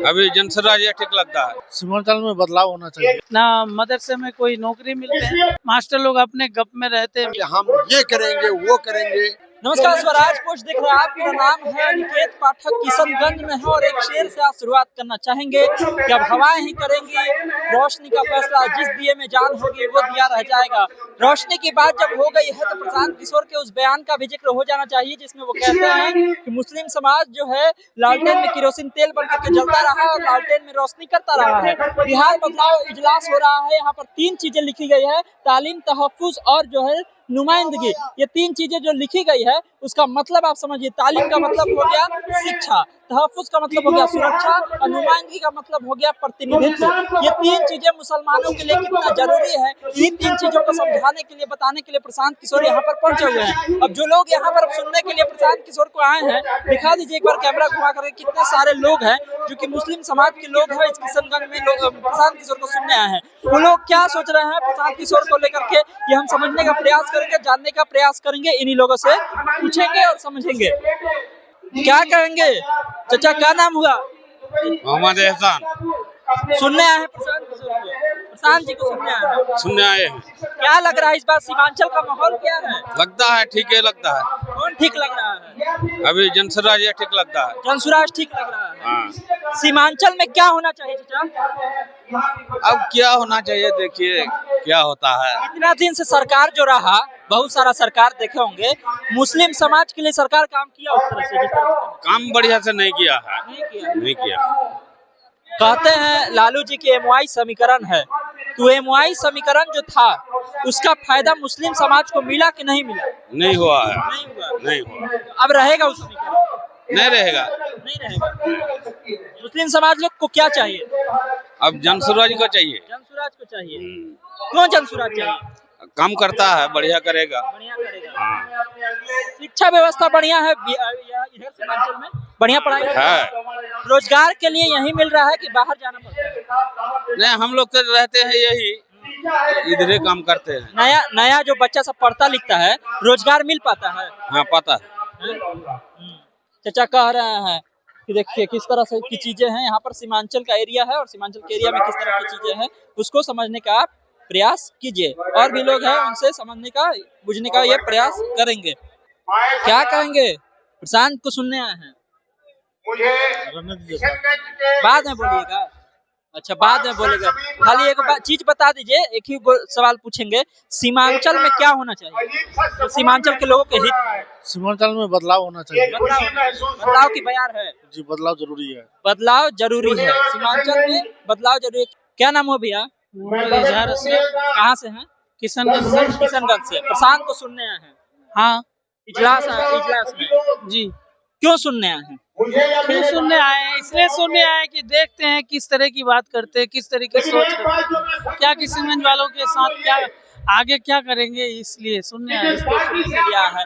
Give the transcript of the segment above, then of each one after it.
अभी जनसुराज ठीक लगता है। सीमांचल में बदलाव होना चाहिए। ना मदरसे में कोई नौकरी मिलते हैं, मास्टर लोग अपने गप में रहते हैं। हम ये करेंगे वो करेंगे। नमस्कार, स्वराज पोस्ट देख रहे हैं आप। मेरा नाम है निकेत पाठक, किशनगंज में है और एक शेर से आप शुरुआत करना चाहेंगे कि अब हवाएं ही करेंगी रोशनी का फैसला, जिस दिए में जान होगी वो दिया रह जाएगा। रोशनी की बात जब हो गई है तो प्रशांत किशोर के उस बयान का भी जिक्र हो जाना चाहिए जिसमें वो कहते हैं कि मुस्लिम समाज जो है लालटेन में केरोसिन तेल बन करके जलता रहा और लालटेन में रोशनी करता रहा है। बिहार बदलाव इजलास हो रहा है, यहाँ पर 3 चीजें लिखी गई है, तालीम, तहफ्फुज और जो है नुमाइंदगी। ये 3 चीजें जो लिखी गई है उसका मतलब आप समझिए। तालीम का मतलब हो गया शिक्षा, तहफ्फुज का मतलब हो गया सुरक्षा और नुमाइंदगी का मतलब हो गया प्रतिनिधित्व। ये 3 चीजें मुसलमानों के लिए कितना जरूरी है, इन्हीं 3 चीजों को समझाने के लिए, बताने के लिए प्रशांत किशोर यहाँ पर पहुंचे हुए हैं। अब जो लोग यहाँ पर सुनने के लिए प्रशांत किशोर को आए हैं, दिखा दीजिए एक बार कैमरा घुमा करके, कितने सारे लोग हैं जो कि मुस्लिम समाज के लोग हैं। इस किशनगंज में लोग प्रशांत किशोर को सुनने आए हैं। वो लोग क्या सोच रहे हैं प्रशांत किशोर को लेकर के, ये हम समझने का प्रयास करेंगे, जानने का प्रयास करेंगे, इन्हीं लोगों से पूछेंगे और समझेंगे। क्या कहेंगे चाचा, क्या नाम हुआ? मोहम्मद एहसान। सुनने आए हैं प्रशांत किशोर को, प्रशांत जी को सुनने आए हैं। सुनने आए हैं। क्या लग रहा है इस बार सीमांचल का माहौल क्या है? लगता है ठीक है, लगता है। कौन ठीक लग रहा है? अभी जनसुराज ठीक लगता है। जनसुराज ठीक लग रहा है। हाँ। सीमांचल में क्या होना चाहिए चाचा? अब क्या होना चाहिए, देखिए क्या होता है। इतना दिन से सरकार जो रहा, बहुत सारा सरकार देखे होंगे, मुस्लिम समाज के लिए सरकार काम किया उस तरह से? जिस तरह से काम बढ़िया से नहीं किया है। नहीं किया। कहते हैं लालू जी की MY समीकरण है, तो MY समीकरण जो था उसका फायदा मुस्लिम समाज को मिला कि नहीं मिला? नहीं हुआ है। नहीं हुआ। नहीं हुआ। अब रहेगा उस समीकरण? नहीं रहेगा। नहीं रहेगा। मुस्लिम समाज लोग को क्या चाहिए? अब जनसुराज को चाहिए। जनसुराज को चाहिए। क्यों जनसुराज चाहिए? काम करता है, बढ़िया करेगा। बढ़िया करेगा। हाँ। शिक्षा व्यवस्था बढ़िया है इधर सीमांचल में, बढ़िया पढ़ाई है। रोजगार के लिए यही मिल रहा है कि बाहर जाना पड़ता है? नहीं, हम लोग तो रहते हैं यही, इधर ही काम करते हैं। नया जो बच्चा सब पढ़ता लिखता है, रोजगार मिल पाता है? हाँ, पता है। चाचा कह रहे हैं कि देखिए किस तरह से की चीजें हैं, यहाँ पर सीमांचल का एरिया है और सीमांचल के एरिया में किस तरह की चीजें हैं उसको समझने का आप प्रयास कीजिए। और भी लोग हैं, उनसे समझने का, बुझने का ये प्रयास करेंगे। क्या कहेंगे? प्रशांत को सुनने आए हैं। बाद में बोलिएगा। अच्छा, बाद में बोलेगा। खाली एक चीज बता दीजिए, एक ही सवाल पूछेंगे, सीमांचल में क्या होना चाहिए तो सीमांचल के लोगों के हित में? सीमांचल में बदलाव होना चाहिए। बदलाव की बयार है जी, बदलाव जरूरी है। बदलाव जरूरी है, सीमांचल में बदलाव जरूरी है। क्या नाम हो भैया? कहाँ से हैं? किशनगंज। किशनगंज से। प्रशांत को सुनने आए हैं? हाँ इजलास में जी। क्यों सुनने आए हैं? क्यों सुनने आए हैं? इसलिए सुनने आए कि देखते हैं किस तरह की बात करते हैं, किस तरह की सोच रखते हैं, क्या किशनगंज वालों के साथ क्या आगे क्या करेंगे, इसलिए सुनने आए है।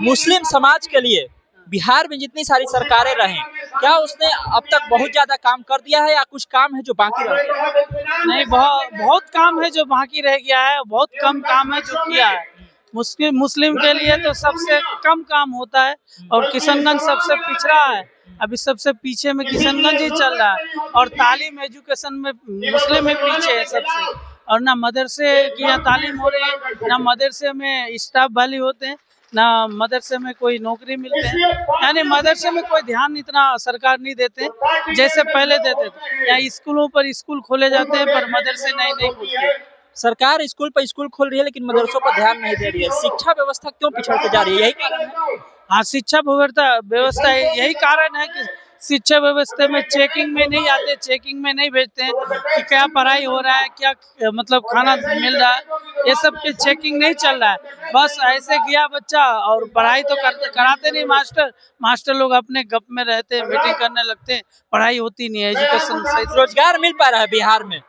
मुस्लिम समाज के लिए बिहार में जितनी सारी सरकारें रही, क्या उसने अब तक बहुत ज्यादा काम कर दिया है या कुछ काम है जो बाकी रह गया? नहीं, बहुत काम है जो बाकी रह गया है, बहुत कम काम है जो किया है। मुस्लिम के लिए तो सबसे कम काम होता है और किशनगंज सबसे पिछड़ा है। अभी सबसे पीछे में किशनगंज ही चल रहा है और तालीम एजुकेशन में मुस्लिम ही पीछे है सबसे। और ना मदरसे की यहाँ तालीम हो रही है, ना मदरसे में स्टाफ वाले होते हैं, ना मदरसे में कोई नौकरी मिलते हैं। यानी मदरसे में कोई ध्यान इतना सरकार नहीं देते जैसे पहले देते थे। या स्कूलों पर स्कूल खोले जाते हैं पर मदरसे नहीं खुलते। सरकार स्कूल पर स्कूल खोल रही है लेकिन मदरसों पर ध्यान नहीं दे रही है। शिक्षा व्यवस्था क्यों पिछड़ते जा रही है? यही कारण है। हाँ, शिक्षा व्यवस्था यही कारण है कि शिक्षा व्यवस्था में चेकिंग में नहीं आते, चेकिंग में नहीं भेजते हैं कि क्या पढ़ाई हो रहा है, क्या मतलब खाना मिल रहा है, ये सब के चेकिंग नहीं चल रहा है। बस ऐसे गया बच्चा और पढ़ाई तो कराते नहीं मास्टर लोग अपने गप में रहते हैं, मीटिंग करने लगते हैं, पढ़ाई होती नहीं है, एजुकेशन सही। रोजगार मिल पा रहा है बिहार में?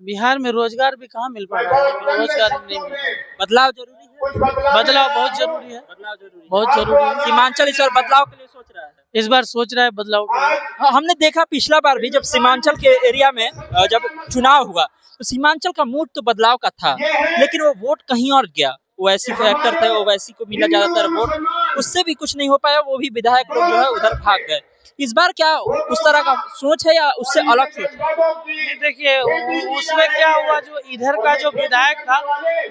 बिहार में रोजगार भी कहाँ मिल पा रहा है, रोजगार नहीं मिल रहा है। बदलाव जरूरी है। बदलाव बहुत जरूरी है। बहुत जरूरी है। सीमांचल इस बार बदलाव के लिए सोच रहा है? इस बार सोच रहा है बदलाव के लिए। हमने देखा पिछला बार भी जब सीमांचल के एरिया में जब चुनाव हुआ तो सीमांचल का मूड तो बदलाव का था, लेकिन वो वोट कहीं और गया। ओवैसी फैक्टर थे, ओवैसी को मिला ज्यादातर वोट, उससे भी कुछ नहीं हो पाया। वो भी विधायक लोग जो है उधर भाग गए। इस बार क्या उस तरह का सोच है या उससे अलग सोच है? नहीं, देखिए उसमें क्या हुआ, जो इधर का जो विधायक था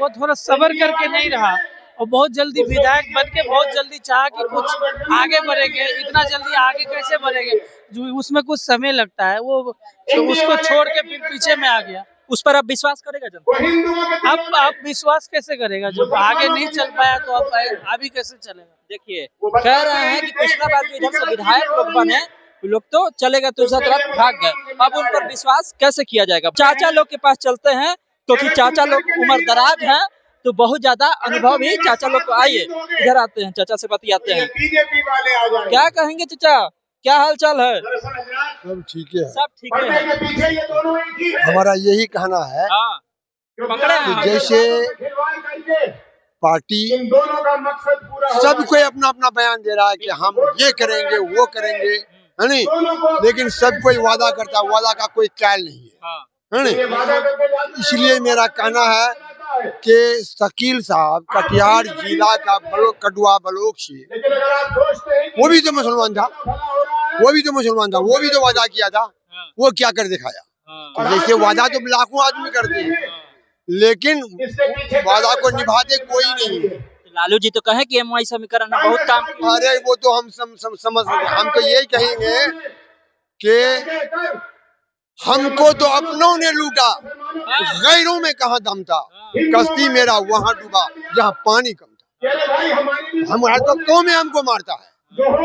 वो थोड़ा सब्र करके नहीं रहा और बहुत जल्दी विधायक बन के बहुत जल्दी चाहा कि कुछ आगे बढ़ेंगे। इतना जल्दी आगे कैसे बढ़ेंगे, जो उसमें कुछ समय लगता है, वो तो उसको छोड़ के फिर पीछे में आ गया। उस पर अब विश्वास करेगा जनता? अब विश्वास कैसे करेगा, जब आगे नहीं चल पाया तो अब अभी कैसे चलेगा। देखिए कह रहे हैं कि पिछला बार जो इधर से विधायक लोग बने वो लोग तो चलेगा दूसरा तरफ भाग गए, अब उन पर विश्वास कैसे किया जाएगा? चाचा लोग के पास चलते हैं क्योंकि चाचा लोग उम्र दराज हैं तो बहुत ज्यादा अनुभव ही चाचा लोग को। आइए इधर आते हैं, चाचा से बतियाते हैं। क्या कहेंगे चाचा, क्या हाल चाल है? सब ठीक है। सब ठीक है। हमारा यही कहना है हाँ, पकड़े हैं। कि जैसे पार्टी सब कोई अपना अपना बयान दे रहा है कि हम ये करेंगे वो करेंगे, है नहीं, लेकिन सब कोई वादा करता है, वादा का कोई कायल नहीं है नहीं। इसलिए मेरा कहना है कि शकील साहब कटिहार जिला का कटुआ ब्लॉक से, वो भी तो मुसलमान था, वो भी तो वादा किया था, वो क्या कर दिखाया? तो जैसे वादा तो लाखों आदमी करते हैं लेकिन वादा को निभाते कोई नहीं है। लालू जी तो कहे कि एमवाई समीकरण में बहुत काम किया। अरे वो तो हम समझ रहे हैं। हम तो यही कहेंगे कि हमको तो अपनों ने लूटा, गैरों में कहाँ दम था। कश्ती मेरा वहाँ डूबा जहाँ पानी कम था। हमारा तो कौम हमको मारता है,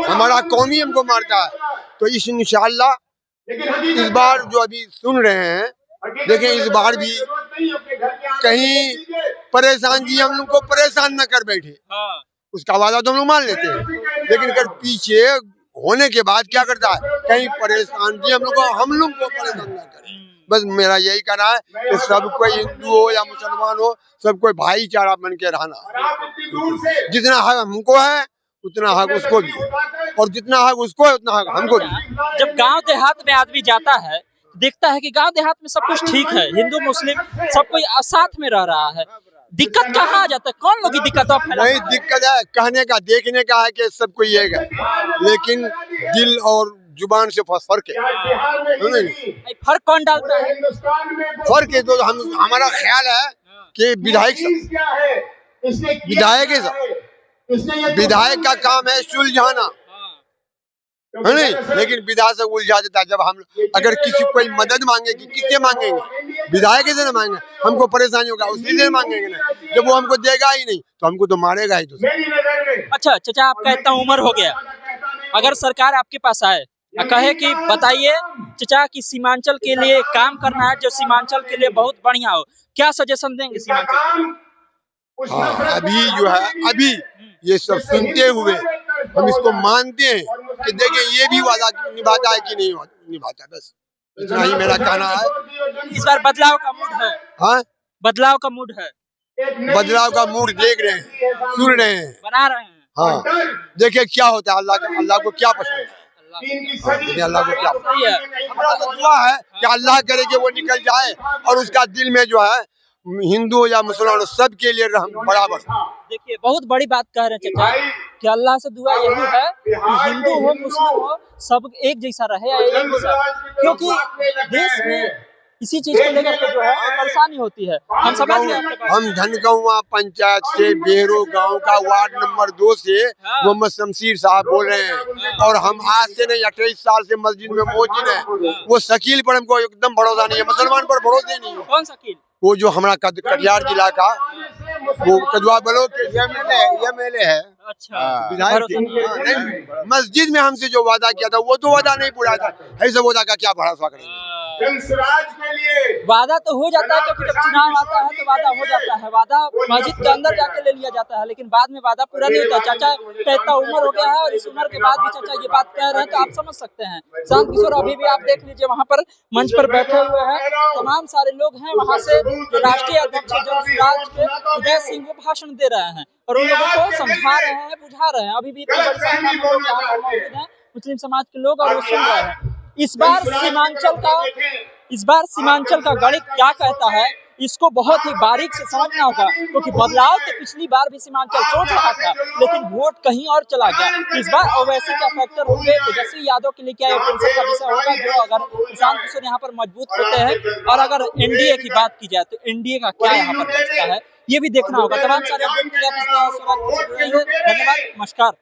हमारा कौम ही हमको मारता है। तो इस इंशाअल्लाह इस बार जो अभी सुन रहे हैं, देखें इस बार भी कहीं परेशान जी हम लोग को परेशान न कर बैठे, उसका वादा तो हम लोग मान लेते हैं, लेकिन अगर पीछे होने के बाद क्या करता है, कहीं परेशान जी हम लोग को परेशान न करे। बस मेरा यही कहना है कि सब कोई हिंदू हो या मुसलमान हो, सब कोई भाईचारा बन के रहना। जितना हक हमको है उतना हक उसको भी, और जितना हक उसको है उतना हक हमको भी। जब गांव देहात में आदमी जाता है देखता है कि गांव देहात में सब कुछ ठीक है, हिंदू मुस्लिम सब कोई साथ में रह रहा है, दिक्कत कहाँ आ जाता है? कौन लोग की दिक्कत नहीं, दिक्कत है कहने का, देखने का है कि सब कोई एक है, लेकिन दिल और जुबान से फर्क है। फर्क कौन डालता है? फर्क है तो हमारा ख्याल है कि विधायक का काम है सुलझाना, है नहीं, लेकिन विधायक से उलझा देता है। जब हम अगर किसी कोई मदद मांगेगी, किससे मांगेंगे? विधायक से ना मांगे, हमको परेशानी होगा उसी से मांगेंगे ना। जब वो हमको देगा ही नहीं तो हमको तो मारेगा ही। तो अच्छा चाचा, आपका इतना उम्र हो गया, अगर सरकार आपके पास आए कहे कि बताइए चाचा कि सीमांचल के लिए काम करना है जो सीमांचल के लिए बहुत बढ़िया हो, क्या सजेशन देंगे सीमांचल? हाँ, अभी जो है, अभी ये सब सुनते हुए हम इसको मानते हैं कि देखें ये भी वादा निभाता है कि नहीं निभाता। बस इतना ही मेरा कहना है। इस बार बदलाव का मूड है? हाँ, बदलाव का मूड है, बदलाव का मूड देख रहे हैं, सुन रहे हैं, बना रहे हैं। हाँ, देखिए क्या होता है। अल्लाह को क्या पसंद है, अल्लाह को क्या पसंद है। हमारा तो दुआ है कि अल्लाह करे कि वो निकल जाए और उसका दिल में जो है हिंदू या मुसलमान सब के लिए रहम बराबर। देखिए बहुत बड़ी बात कह रहे हैं चाचा कि अल्लाह से दुआ यही है कि हिंदू हो मुस्लिम हो सब एक जैसा रहे, एक जैसा, क्योंकि देश में इसी चीज को लेकर के जो है परेशानी होती है। हम समझ गए। हम धनगौवा पंचायत से बेरो गांव का वार्ड नंबर 2 से मोहम्मद शमशीर साहब बोल रहे हैं, और हम आज से नहीं 28 साल से मस्जिद में मौजूद है। वो शकील पर हमको एकदम भरोसा नहीं है, मुसलमान पर भरोसा नहीं है। कौन शकील? वो जो हमारा कटिहार जिला का वो कदवा ब्लॉक के एमएलए है। अच्छा, विधायक मस्जिद में हमसे जो वादा किया था वो तो वादा नहीं पूरा था, ऐसे वादा का क्या भरोसा करेंगे? वादा तो हो जाता है क्योंकि जब चुनाव आता है तो वादा हो जाता है, वादा मस्जिद के अंदर जाके ले लिया जाता है, लेकिन बाद में वादा पूरा नहीं होता। चाचा का इतना उम्र हो गया है और इस उम्र के बाद भी चाचा ये बात कह रहे हैं तो आप समझ सकते हैं। शांत किशोर अभी भी आप देख लीजिए वहाँ पर मंच पर बैठे हुए हैं, तमाम सारे लोग हैं वहाँ से जो राष्ट्रीय अध्यक्ष जनसुराज के उदय सिंह वो भाषण दे रहे हैं और उन लोगों को समझा रहे हैं, बुझा रहे हैं। अभी भी इतनी बड़ी संख्या में लोग यहाँ पर मौजूद हैं, मुस्लिम समाज के लोग, और वो सुन रहे हैं। इस बार सीमांचल का गणित क्या कहता है, इसको बहुत ही बारीक से समझना होगा, क्योंकि बदलाव तो पिछली बार भी सीमांचल सोच रहा था, लेकिन वोट कहीं और चला गया। इस बार ओवैसी का फैक्टर होंगे, तेजस्वी यादव के लिए क्या टेंशन का विषय होगा, जो अगर प्रशांत किशोर यहाँ पर मजबूत होते हैं, और अगर एनडीए की बात की जाए तो एनडीए का क्या यहाँ पर बचता है, ये भी देखना होगा। तमाम सारे अपडेट के लिए आप धन्यवाद, नमस्कार।